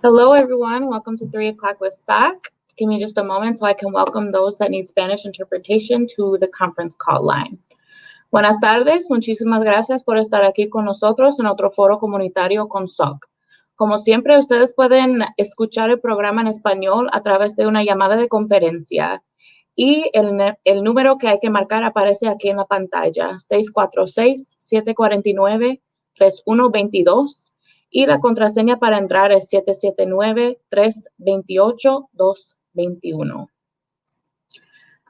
Hello, everyone. Welcome to 3 o'clock with SOC. Give me just a moment so I can welcome those that need Spanish interpretation to the conference call line. Buenas tardes. Muchísimas gracias por estar aquí con nosotros en otro foro comunitario con SOC. Como siempre, ustedes pueden escuchar el programa en español a través de una llamada de conferencia. Y el número que hay que marcar aparece aquí en la pantalla, 646-749-3122. Y la contraseña para entrar es 779-328-221.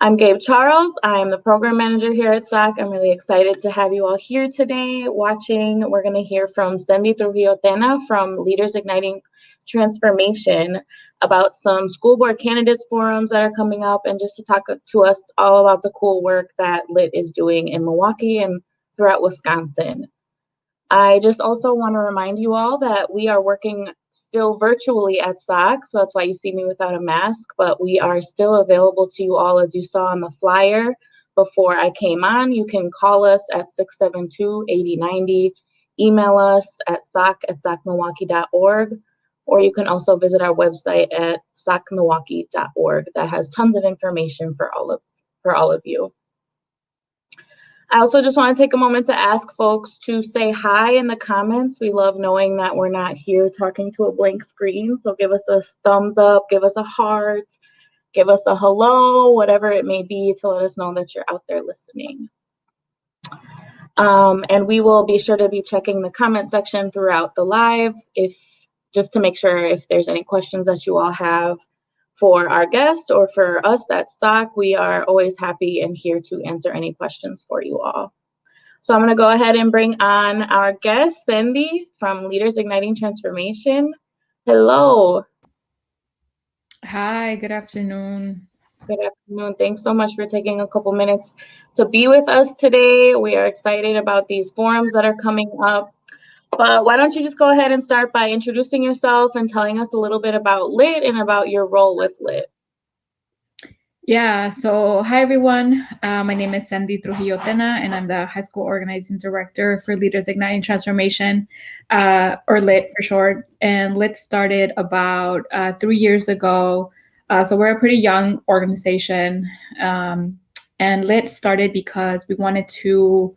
I'm Gabe Charles. I'm the program manager here at SOC. I'm really excited to have you all here today watching. We're going to hear from Cendi Trujillo Tena from Leaders Igniting Transformation about some school board candidates forums that are coming up, and just to talk to us all about the cool work that LIT is doing in Milwaukee and throughout Wisconsin. I just also want to remind you all that we are working still virtually at SOC, so that's why you see me without a mask, but we are still available to you all, as you saw on the flyer before I came on. You can call us at 672-8090, email us at soc@socmilwaukee.org, or you can also visit our website at socmilwaukee.org. That has tons of information for all of you. I also just want to take a moment to ask folks to say hi in the comments. We love knowing that we're not here talking to a blank screen. So give us a thumbs up, give us a heart, give us a hello, whatever it may be, to let us know that you're out there listening. And we will be sure to be checking the comment section throughout the live, just to make sure if there's any questions that you all have for our guests or for us at SOC. We are always happy and here to answer any questions for you all. So I'm going to go ahead and bring on our guest, Cendi from Leaders Igniting Transformation. Hello. Hi, good afternoon. Good afternoon. Thanks so much for taking a couple minutes to be with us today. We are excited about these forums that are coming up. But why don't you just go ahead and start by introducing yourself and telling us a little bit about LIT and about your role with LIT. Yeah, so hi everyone. My name is Cendi Trujillo Tena, and I'm the high school organizing director for Leaders Igniting Transformation, or LIT for short. And LIT started about 3 years ago. So we're a pretty young organization. And LIT started because we wanted to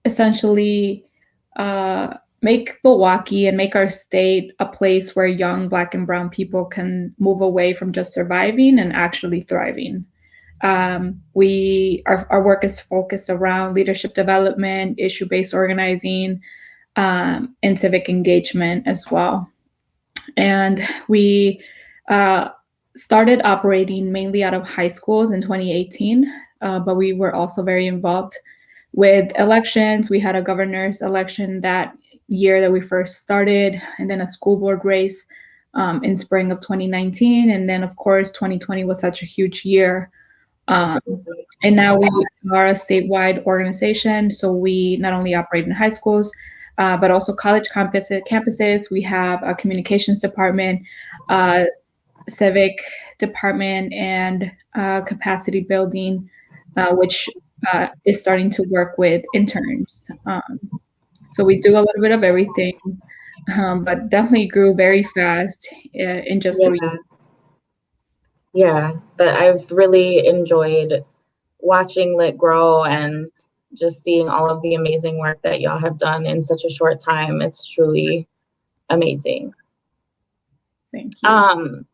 essentially make Milwaukee and make our state a place where young Black and Brown people can move away from just surviving and actually thriving. Our work is focused around leadership development, issue-based organizing, and civic engagement as well. And we started operating mainly out of high schools in 2018, but we were also very involved with elections. We had a governor's election that year that we first started, and then a school board race in spring of 2019. And then, of course, 2020 was such a huge year. And now we are a statewide organization. So we not only operate in high schools, but also college campuses. We have a communications department, civic department, and capacity building, which is starting to work with interns. So we do a little bit of everything, but definitely grew very fast in just 3 years. Yeah, but I've really enjoyed watching LIT grow and just seeing all of the amazing work that y'all have done in such a short time. It's truly amazing. Thank you.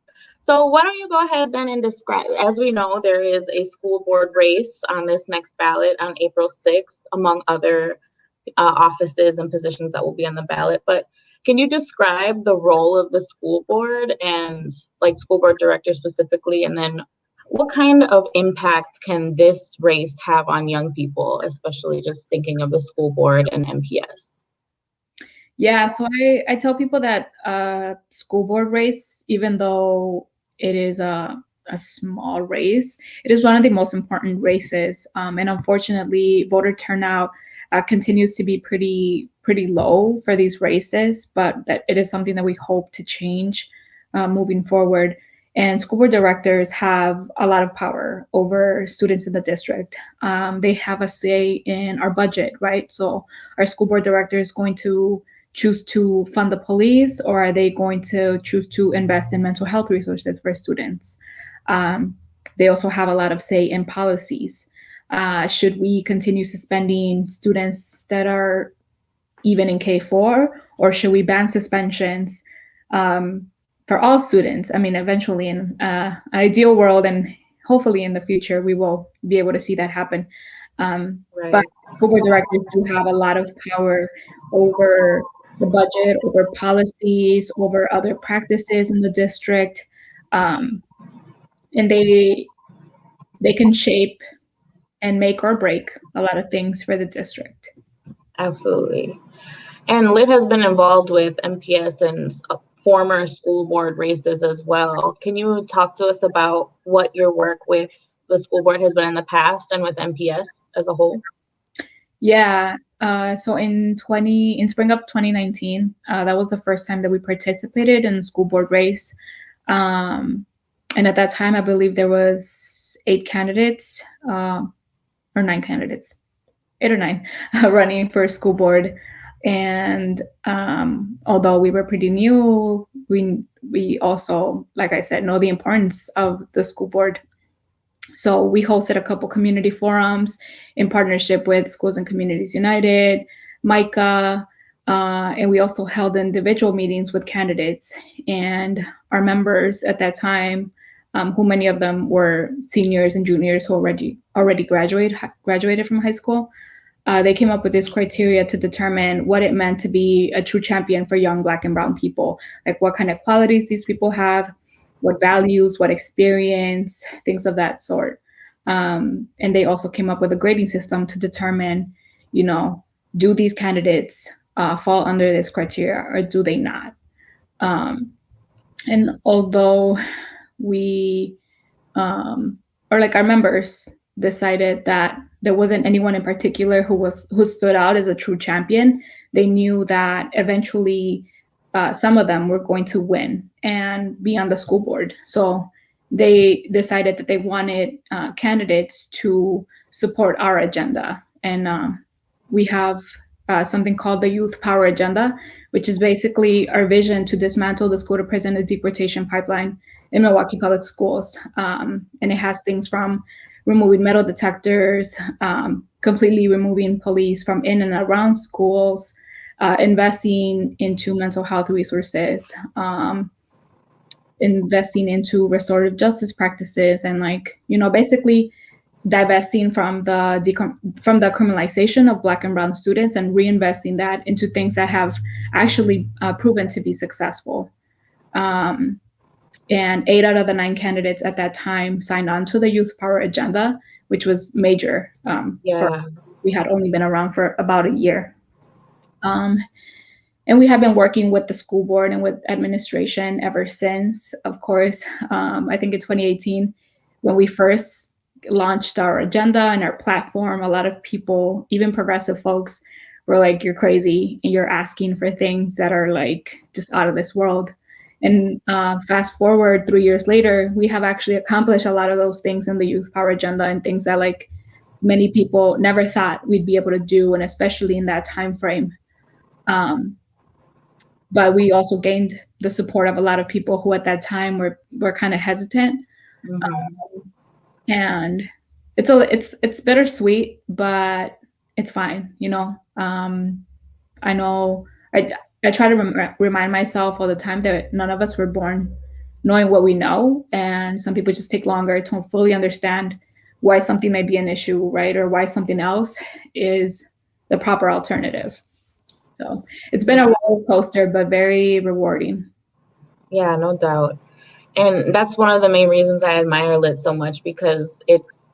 So why don't you go ahead then and describe, as we know, there is a school board race on this next ballot on April 6th, among other offices and positions that will be on the ballot. But can you describe the role of the school board and like school board director specifically, and then what kind of impact can this race have on young people, especially just thinking of the school board and MPS? Yeah, so I tell people that school board race, even though it is a small race, it is one of the most important races. And unfortunately, voter turnout continues to be pretty low for these races, but that it is something that we hope to change moving forward. And school board directors have a lot of power over students in the district. They have a say in our budget, right? So our school board director is going to choose to fund the police, or are they going to choose to invest in mental health resources for students? They also have a lot of say in policies. Should we continue suspending students that are even in K4, or should we ban suspensions for all students? I mean, eventually in an ideal world, and hopefully in the future, we will be able to see that happen. Right. But school board directors do have a lot of power over the budget, over policies, over other practices in the district. And they can shape and make or break a lot of things for the district. Absolutely. And Lit has been involved with MPS and former school board races as well. Can you talk to us about what your work with the school board has been in the past and with MPS as a whole? Yeah. So in spring of 2019, that was the first time that we participated in the school board race. And at that time, I believe there was 8 candidates, or 9 candidates, 8 or 9 running for school board. And although we were pretty new, we also, like I said, know the importance of the school board. So we hosted a couple community forums in partnership with Schools and Communities United, MICA, and we also held individual meetings with candidates and our members at that time, who many of them were seniors and juniors who already graduated from high school. They came up with this criteria to determine what it meant to be a true champion for young Black and Brown people, like what kind of qualities these people have, what values, what experience, things of that sort. And they also came up with a grading system to determine, do these candidates fall under this criteria or do they not? And although we, or like our members decided that there wasn't anyone in particular who stood out as a true champion, they knew that eventually some of them were going to win and be on the school board. So they decided that they wanted candidates to support our agenda. And we have something called the Youth Power Agenda, which is basically our vision to dismantle the school to prison and deportation pipeline in Milwaukee Public Schools. And it has things from removing metal detectors, completely removing police from in and around schools, investing into mental health resources, investing into restorative justice practices, and basically divesting from the criminalization of Black and Brown students and reinvesting that into things that have actually proven to be successful. And 8 out of the 9 candidates at that time signed on to the Youth Power Agenda, which was major. We had only been around for about a year. And we have been working with the school board and with administration ever since. Of course, I think in 2018, when we first launched our agenda and our platform, a lot of people, even progressive folks, were like, "You're crazy, and you're asking for things that are like just out of this world." And fast forward 3 years later, we have actually accomplished a lot of those things in the Youth Power Agenda, and things that like many people never thought we'd be able to do, and especially in that time frame. But we also gained the support of a lot of people who at that time were kind of hesitant. Mm-hmm. And it's bittersweet, but it's fine. I know I try to remind myself all the time that none of us were born knowing what we know, and some people just take longer to fully understand why something may be an issue, right? Or why something else is the proper alternative. So it's been a roller coaster, but very rewarding. Yeah, no doubt. And that's one of the main reasons I admire Lit so much, because it's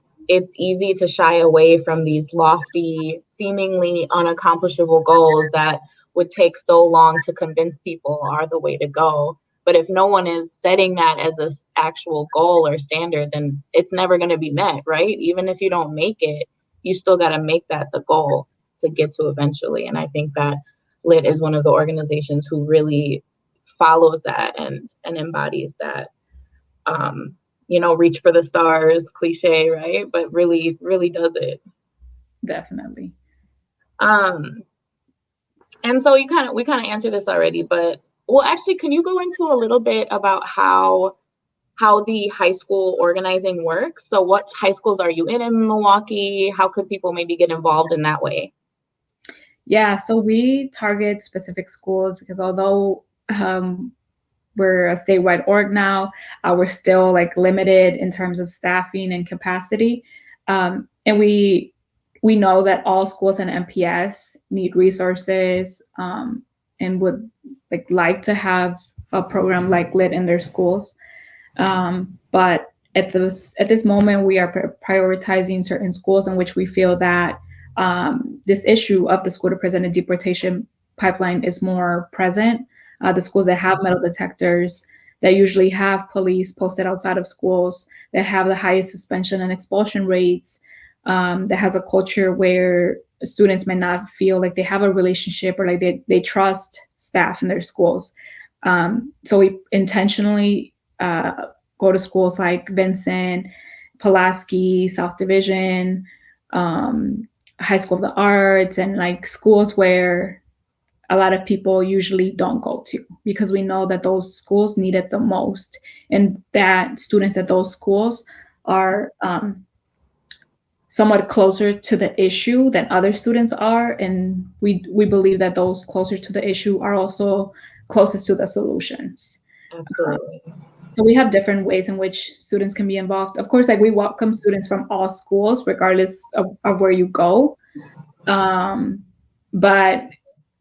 easy to shy away from these lofty, seemingly unaccomplishable goals that would take so long to convince people are the way to go. But if no one is setting that as an actual goal or standard, then it's never going to be met, right? Even if you don't make it, you still got to make that the goal to get to eventually. And I think that Lit is one of the organizations who really follows that and embodies that. Reach for the stars cliche, right? But really does it. Definitely. And so we kind of answered this already, but well, actually, can you go into a little bit about how the high school organizing works? So what high schools are you in Milwaukee? How could people maybe get involved in that way? Yeah, so we target specific schools because although we're a statewide org now, we're still like limited in terms of staffing and capacity. And we know that all schools in MPS need resources and would like to have a program like Lit in their schools. But at this moment, we are prioritizing certain schools in which we feel that this issue of the school to prison and deportation pipeline is more present. The schools that have metal detectors, that usually have police posted outside of schools, that have the highest suspension and expulsion rates, that has a culture where students may not feel like they have a relationship or like they trust staff in their schools. So we intentionally go to schools like Vincent, Pulaski, South Division, High School of the Arts, and like schools where a lot of people usually don't go to, because we know that those schools need it the most, and that students at those schools are somewhat closer to the issue than other students are, and we believe that those closer to the issue are also closest to the solutions. Absolutely. So we have different ways in which students can be involved. Of course, like we welcome students from all schools, regardless of where you go. But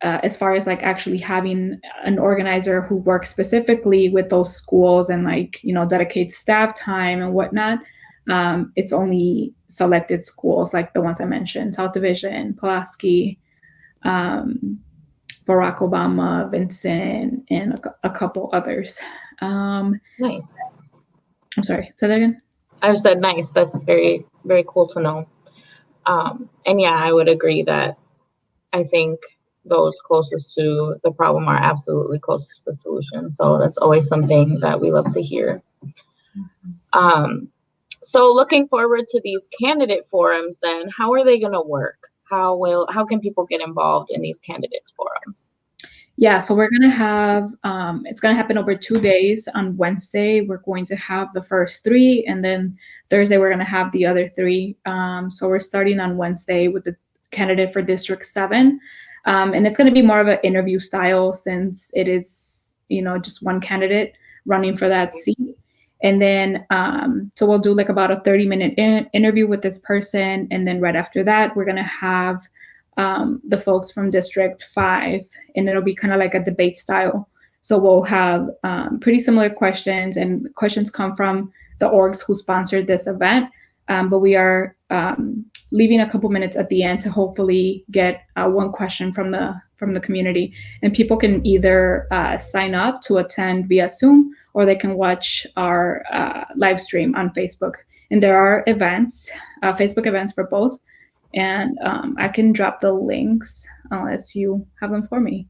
as far as like actually having an organizer who works specifically with those schools and like, dedicates staff time and whatnot, it's only selected schools like the ones I mentioned: South Division, Pulaski, Barack Obama, Vincent, and a couple others. Nice. I'm sorry, say that again? I just said nice. That's very, very cool to know. And yeah, I would agree that I think those closest to the problem are absolutely closest to the solution. So that's always something that we love to hear. So looking forward to these candidate forums, then how are they going to work? How can people get involved in these candidates forums? Yeah, so we're going to have, it's going to happen over 2 days. On Wednesday, we're going to have the first 3, and then Thursday, we're going to have the other 3. So we're starting on Wednesday with the candidate for District 7. And it's going to be more of an interview style, since it is, just one candidate running for that seat. And then, so we'll do like about a 30-minute interview with this person. And then right after that, we're going to have the folks from District 5, and it'll be kind of like a debate style. So we'll have pretty similar questions, and questions come from the orgs who sponsored this event. But we are leaving a couple minutes at the end to hopefully get one question from the community. And people can either sign up to attend via Zoom, or they can watch our live stream on Facebook. And there are events, Facebook events for both. And I can drop the links unless you have them for me.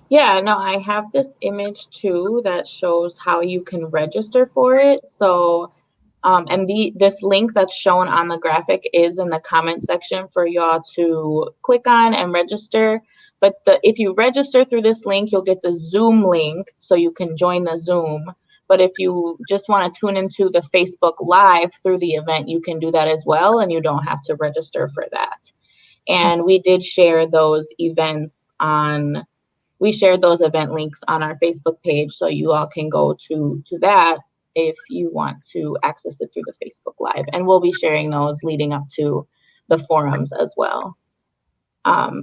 Yeah, no, I have this image too that shows how you can register for it. So, and this link that's shown on the graphic is in the comment section for y'all to click on and register. But if you register through this link, you'll get the Zoom link so you can join the Zoom. But if you just want to tune into the Facebook Live through the event, you can do that as well, and you don't have to register for that. And we did share those events we shared those event links on our Facebook page, so you all can go to that if you want to access it through the Facebook Live. And we'll be sharing those leading up to the forums as well. But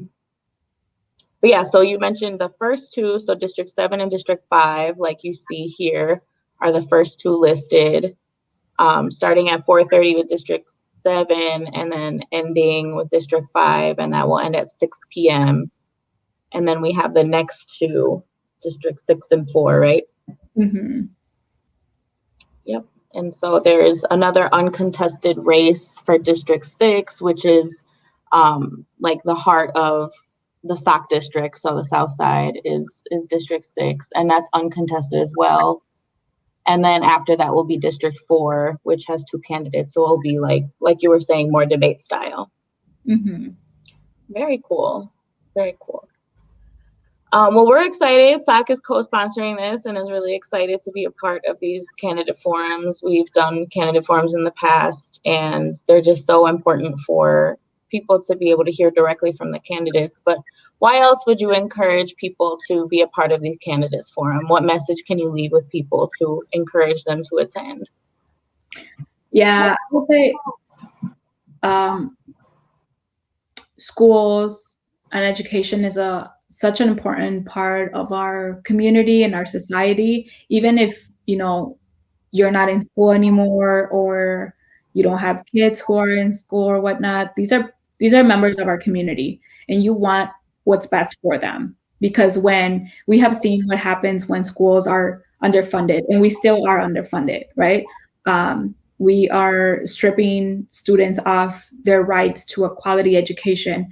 yeah, so you mentioned the first 2, so District 7 and District 5, like you see here, are the first 2 listed, starting at 4:30 with District 7, and then ending with District 5, and that will end at 6 p.m. And then we have the next 2, District 6 and 4, right? Mm-hmm. Yep. And so there's another uncontested race for District 6, which is like the heart of the SOC district. So the South Side is District 6, and that's uncontested as well. And then after that will be District 4, which has 2 candidates. So it'll be like you were saying, more debate style. Mm-hmm. Very cool. Very cool. Well, we're excited. SOC is co-sponsoring this and is really excited to be a part of these candidate forums. We've done candidate forums in the past, and they're just so important for people to be able to hear directly from the candidates. But why else would you encourage people to be a part of these candidates forum? What message can you leave with people to encourage them to attend? Yeah, I would say schools and education is such an important part of our community and our society. Even if you're not in school anymore, or you don't have kids who are in school or whatnot, these are members of our community, and you want what's best for them. Because when we have seen what happens when schools are underfunded, and we still are underfunded, right? We are stripping students of their rights to a quality education.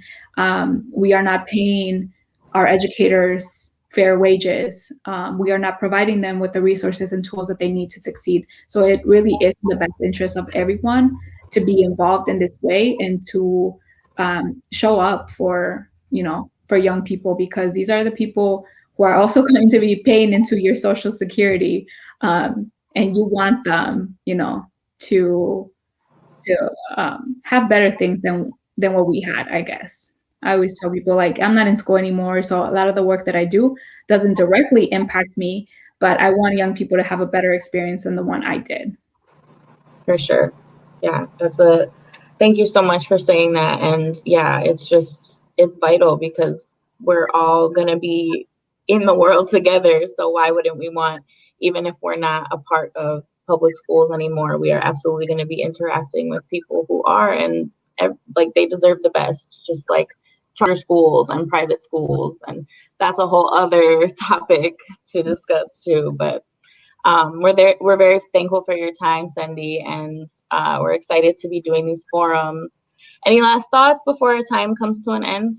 We are not paying our educators fair wages. We are not providing them with the resources and tools that they need to succeed. So it really is in the best interest of everyone to be involved in this way and to show up for young people, because these are the people who are also going to be paying into your Social Security, and you want them, to have better things than what we had, I guess. I always tell people, like, I'm not in school anymore, so a lot of the work that I do doesn't directly impact me, but I want young people to have a better experience than the one I did. For sure. Yeah, thank you so much for saying that. And yeah, it's vital, because we're all going to be in the world together. So why wouldn't we want, even if we're not a part of public schools anymore, we are absolutely going to be interacting with people who are, and like, they deserve the best, just like charter schools and private schools. And that's a whole other topic to discuss too. But we're very thankful for your time, Cendi, and we're excited to be doing these forums. Any last thoughts before our time comes to an end?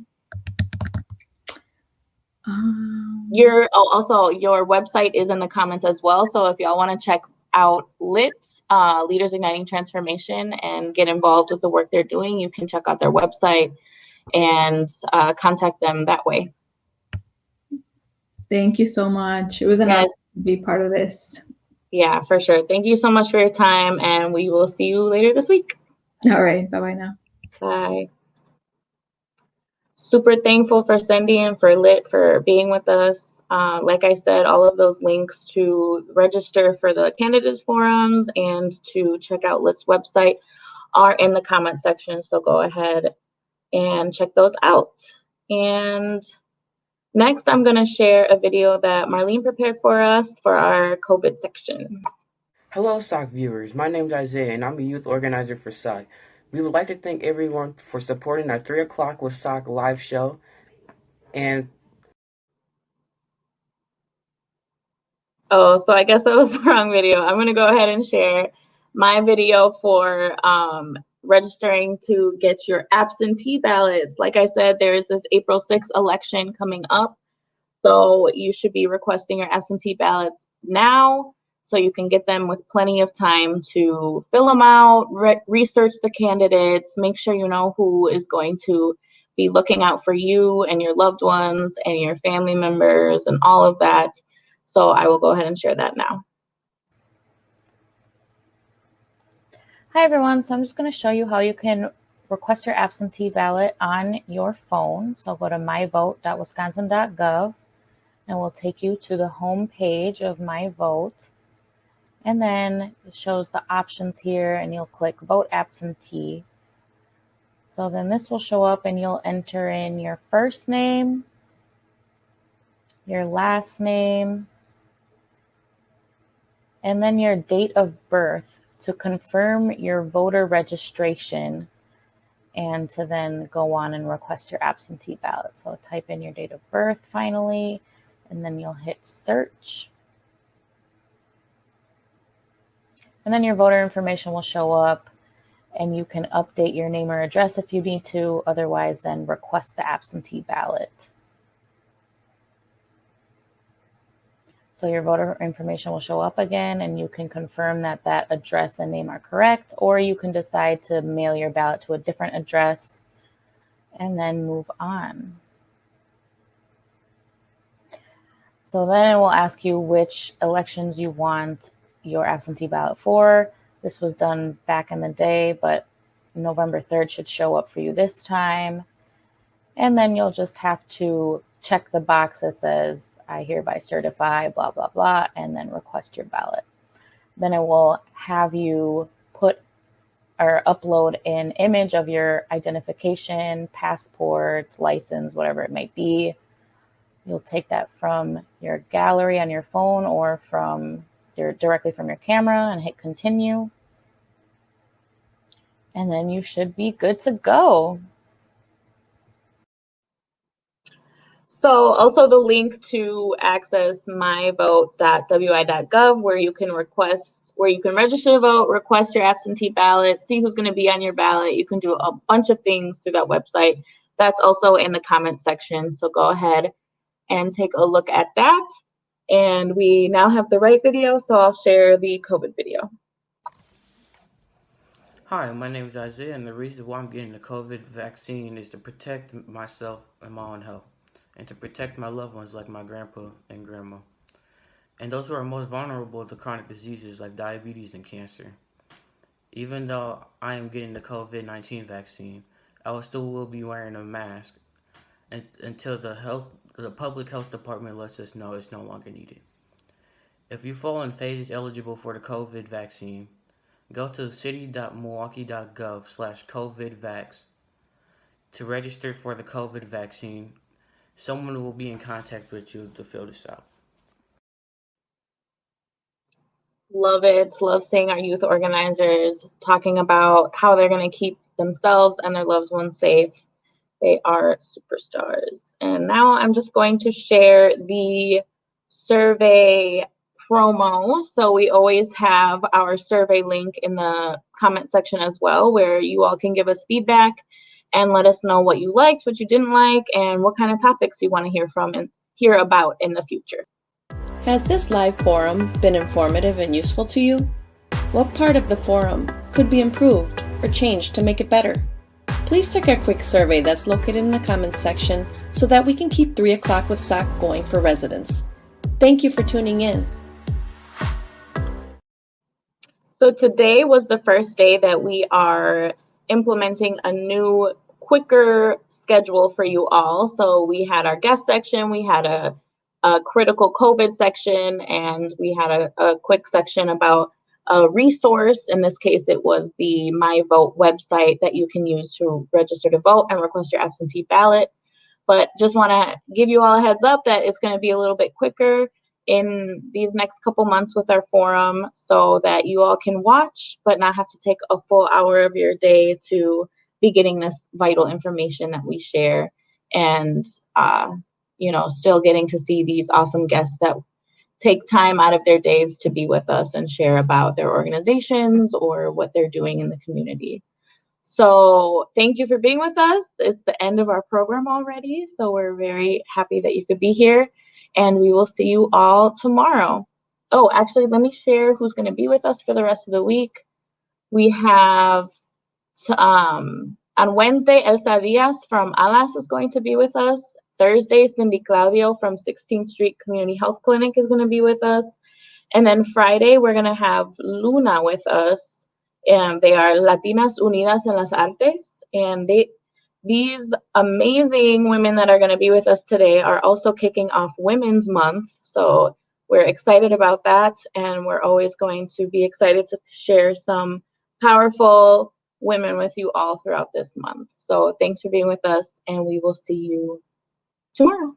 Also, your website is in the comments as well. So if y'all want to check out LIT, Leaders Igniting Transformation, and get involved with the work they're doing, you can check out their website and contact them that way. Thank you so much. It was an honor to be part of this. Yeah, for sure. Thank you so much for your time, and we will see you later this week. All right. Bye-bye now. Bye. Super thankful for Cendi and for LIT for being with us. Like I said, all of those links to register for the candidates forums and to check out LIT's website are in the comment section. So go ahead and check those out. And next, I'm going to share a video that Marlene prepared for us for our COVID section. Hello, SOC viewers. My name is Isaiah, and I'm a youth organizer for SOC. We would like to thank everyone for supporting our 3 o'clock with SOC live show. And oh, so I guess that was the wrong video. I'm going to go ahead and share my video for registering to get your absentee ballots. Like I said, there is this April 6th election coming up. So you should be requesting your absentee ballots now, so you can get them with plenty of time to fill them out, research the candidates, make sure you know who is going to be looking out for you and your loved ones and your family members and all of that. So I will go ahead and share that now. Hi everyone, so I'm just going to show you how you can request your absentee ballot on your phone. So go to myvote.wisconsin.gov and we'll take you to the home page of My Vote. And then it shows the options here and you'll click Vote Absentee. So then this will show up and you'll enter in your first name, your last name, and then your date of birth to confirm your voter registration and to then go on and request your absentee ballot. So type in your date of birth finally, and then you'll hit search. And then your voter information will show up and you can update your name or address if you need to, otherwise then request the absentee ballot. So your voter information will show up again and you can confirm that that address and name are correct, or you can decide to mail your ballot to a different address and then move on. So then it will ask you which elections you want your absentee ballot for. This was done back in the day, but November 3rd should show up for you this time. And then you'll just have to check the box that says, I hereby certify, blah, blah, blah, and then request your ballot. Then it will have you put or upload an image of your identification, passport, license, whatever it might be. You'll take that from your gallery on your phone or directly from your camera and hit continue. And then you should be good to go. So also the link to access myvote.wi.gov where you can register to vote, request your absentee ballot, see who's going to be on your ballot. You can do a bunch of things through that website. That's also in the comment section. So go ahead and take a look at that. And we now have the right video, so I'll share the COVID video. Hi, my name is Isaiah, and the reason why I'm getting the COVID vaccine is to protect myself and my own health, and to protect my loved ones like my grandpa and grandma, and those who are most vulnerable to chronic diseases like diabetes and cancer. Even though I am getting the COVID-19 vaccine, I will be wearing a mask until the public health department lets us know it's no longer needed. If you fall in phases eligible for the COVID vaccine, go to city.milwaukee.gov/COVIDvax to register for the COVID vaccine. Someone will be in contact with you to fill this out. Love it. Love seeing our youth organizers talking about how they're going to keep themselves and their loved ones safe. They are superstars. And now I'm just going to share the survey promo. So we always have our survey link in the comment section as well, where you all can give us feedback and let us know what you liked, what you didn't like, and what kind of topics you want to hear about in the future. Has this live forum been informative and useful to you? What part of the forum could be improved or changed to make it better? Please take our quick survey that's located in the comments section so that we can keep 3 o'clock with SOC going for residents. Thank you for tuning in. So today was the first day that we are implementing a new, quicker schedule for you all. So we had our guest section, we had a critical COVID section, and we had a quick section about a resource. In this case, it was the My Vote website that you can use to register to vote and request your absentee ballot. But just want to give you all a heads up that it's going to be a little bit quicker in these next couple months with our forum so that you all can watch but not have to take a full hour of your day to be getting this vital information that we share, and still getting to see these awesome guests that take time out of their days to be with us and share about their organizations or what they're doing in the community. So thank you for being with us. It's the end of our program already, so we're very happy that you could be here, and we will see you all tomorrow. Oh, actually, let me share who's going to be with us for the rest of the week. We have on Wednesday, Elsa Diaz from Alas is going to be with us. Thursday, Cindy Claudio from 16th Street Community Health Clinic is going to be with us. And then Friday, we're going to have Luna with us. And they are Latinas Unidas en las Artes. And these amazing women that are going to be with us today are also kicking off Women's Month. So we're excited about that. And we're always going to be excited to share some powerful women with you all throughout this month. So thanks for being with us, and we will see you tomorrow.